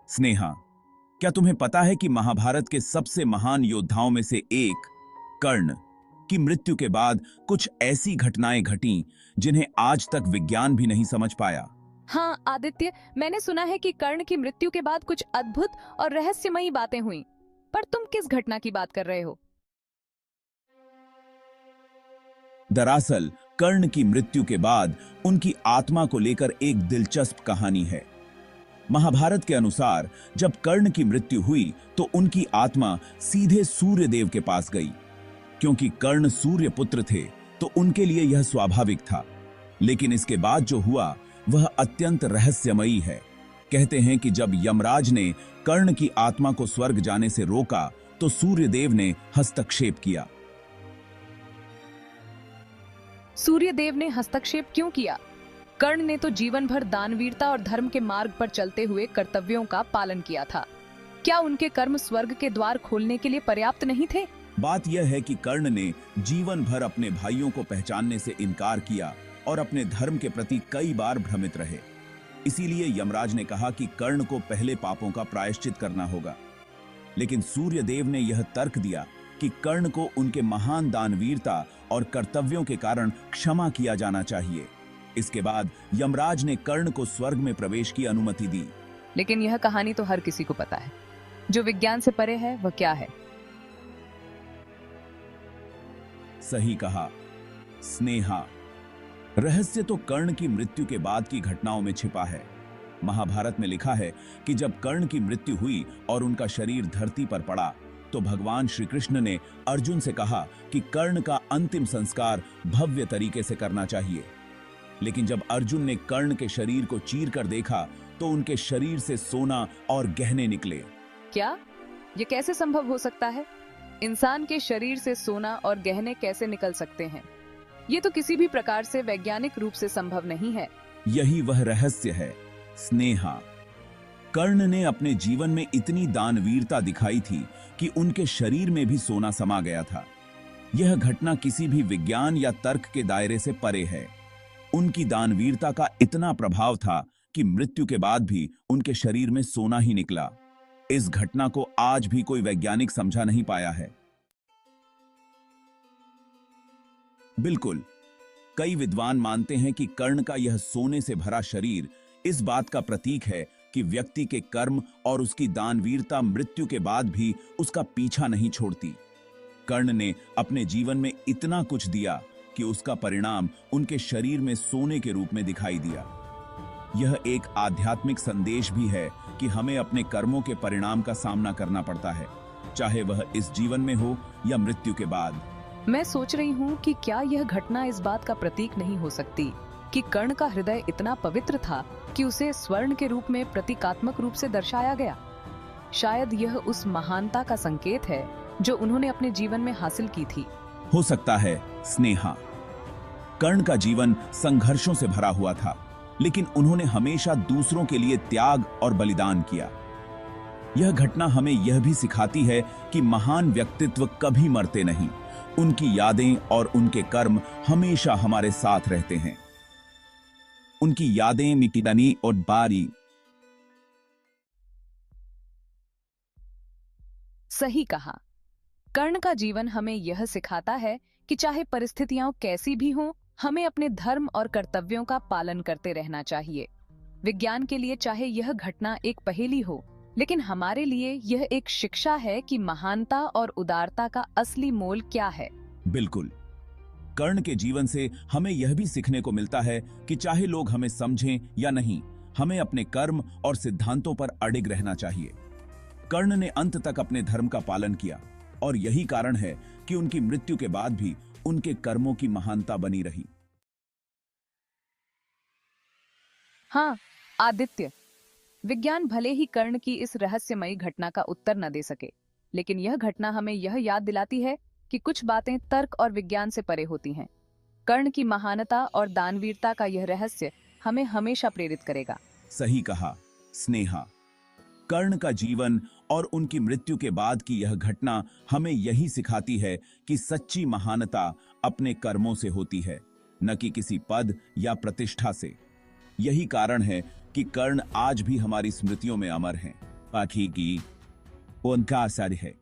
स्नेहा, क्या तुम्हें पता है कि महाभारत के सबसे महान योद्धाओं में से एक कर्ण की मृत्यु के बाद कुछ ऐसी घटनाएं घटीं जिन्हें आज तक विज्ञान भी नहीं समझ पाया। हाँ आदित्य, मैंने सुना है कि कर्ण की मृत्यु के बाद कुछ अद्भुत और रहस्यमयी बातें हुई। पर तुम किस घटना की बात कर रहे हो? दरअसल कर्ण की मृत्यु के बाद उनकी आत्मा को लेकर एक दिलचस्प कहानी है। महाभारत के अनुसार जब कर्ण की मृत्यु हुई तो उनकी आत्मा सीधे सूर्य देव के पास गई। क्योंकि कर्ण सूर्य पुत्र थे तो उनके लिए यह स्वाभाविक था। लेकिन इसके बाद जो हुआ वह अत्यंत रहस्यमयी है। कहते हैं कि जब यमराज ने कर्ण की आत्मा को स्वर्ग जाने से रोका तो सूर्यदेव ने हस्तक्षेप किया। सूर्यदेव ने हस्तक्षेप क्यों किया? कर्ण ने तो जीवन भर दानवीरता और धर्म के मार्ग पर चलते हुए कर्तव्यों का पालन किया था। क्या उनके कर्म स्वर्ग के द्वार खोलने के लिए पर्याप्त नहीं थे? बात यह है कि कर्ण ने जीवन भर अपने भाइयों को पहचानने से इनकार किया और अपने धर्म के प्रति कई बार भ्रमित रहे। इसीलिए यमराज ने कहा कि कर्ण को पहले पापों का प्रायश्चित करना होगा। लेकिन सूर्यदेव ने यह तर्क दिया कि कर्ण को उनके महान दानवीरता और कर्तव्यों के कारण क्षमा किया जाना चाहिए। इसके बाद यमराज ने कर्ण को स्वर्ग में प्रवेश की अनुमति दी। लेकिन यह कहानी तो हर किसी को पता है। जो विज्ञान से परे है वह क्या है? सही कहा स्नेहा, रहस्य तो कर्ण की मृत्यु के बाद की घटनाओं में छिपा है। महाभारत में लिखा है कि जब कर्ण की मृत्यु हुई और उनका शरीर धरती पर पड़ा तो भगवान श्री कृष्ण ने अर्जुन से कहा कि कर्ण का अंतिम संस्कार भव्य तरीके से करना चाहिए। लेकिन जब अर्जुन ने कर्ण के शरीर को चीर कर देखा तो उनके शरीर से सोना और गहने निकले। क्या ये कैसे संभव हो सकता है? इंसान के शरीर से सोना और गहने कैसे निकल सकते हैं? ये तो किसी भी प्रकार से वैज्ञानिक रूप से संभव नहीं है। यही वह रहस्य है स्नेहा। कर्ण ने अपने जीवन में इतनी दानवीरता दिखाई थी कि उनके शरीर में भी सोना समा गया था। यह घटना किसी भी विज्ञान या तर्क के दायरे से परे है। उनकी दानवीरता का इतना प्रभाव था कि मृत्यु के बाद भी उनके शरीर में सोना ही निकला। इस घटना को आज भी कोई वैज्ञानिक समझा नहीं पाया है। बिल्कुल, कई विद्वान मानते हैं कि कर्ण का यह सोने से भरा शरीर इस बात का प्रतीक है कि व्यक्ति के कर्म और उसकी दानवीरता मृत्यु के बाद भी उसका पीछा नहीं छोड़ती। कर्ण ने अपने जीवन में इतना कुछ दिया कि उसका परिणाम उनके शरीर में सोने के रूप में दिखाई दिया। यह एक आध्यात्मिक संदेश भी है कि हमें अपने कर्मों के परिणाम का सामना करना पड़ता है, चाहे वह इस जीवन में हो या मृत्यु के बाद। मैं सोच रही हूँ कि क्या यह घटना इस बात का प्रतीक नहीं हो सकती कि कर्ण का हृदय इतना पवित्र था कि उसे स्वर्ण के रूप में प्रतीकात्मक रूप से दर्शाया गया। शायद यह उस महानता का संकेत है जो उन्होंने अपने जीवन में हासिल की थी। हो सकता है स्नेहा। कर्ण का जीवन संघर्षों से भरा हुआ था, लेकिन उन्होंने हमेशा दूसरों के लिए त्याग और बलिदान किया। यह घटना हमें यह भी सिखाती है कि महान व्यक्तित्व कभी मरते नहीं। उनकी यादें और उनके कर्म हमेशा हमारे साथ रहते हैं। उनकी यादें मिटिदानी और बारी। सही कहा। कर्ण का जीवन हमें यह सिखाता है कि चाहे परिस्थितियां कैसी भी हों, हमें अपने धर्म और कर्तव्यों का पालन करते रहना चाहिए। विज्ञान के लिए चाहे यह घटना एक पहेली हो, लेकिन हमारे लिए यह एक शिक्षा है कि महानता और उदारता का असली मोल क्या है। बिल्कुल, कर्ण के जीवन से हमें यह भी सीखने को मिलता है कि चाहे लोग हमें समझें या नहीं, हमें अपने कर्म और सिद्धांतों पर अडिग रहना चाहिए। कर्ण ने अंत तक अपने धर्म का पालन किया और यही कारण है कि उनकी मृत्यु के बाद भी उनके कर्मों की महानता बनी रही। हाँ आदित्य, विज्ञान भले ही कर्ण की इस रहस्यमयी घटना का उत्तर न दे सके, लेकिन यह घटना हमें यह याद दिलाती है कि कुछ बातें तर्क और विज्ञान से परे होती हैं। कर्ण की महानता और दानवीरता का यह रहस्य हमें हमेशा प्रेरित करेगा। सही कहा स्नेहा। कर्ण का जीवन और उनकी मृत्यु के बाद की यह घटना हमें यही सिखाती है कि सच्ची महानता अपने कर्मों से होती है, न कि किसी पद या प्रतिष्ठा से। यही कारण है कि कर्ण आज भी हमारी स्मृतियों में अमर हैं। बाकी की उनका असर है।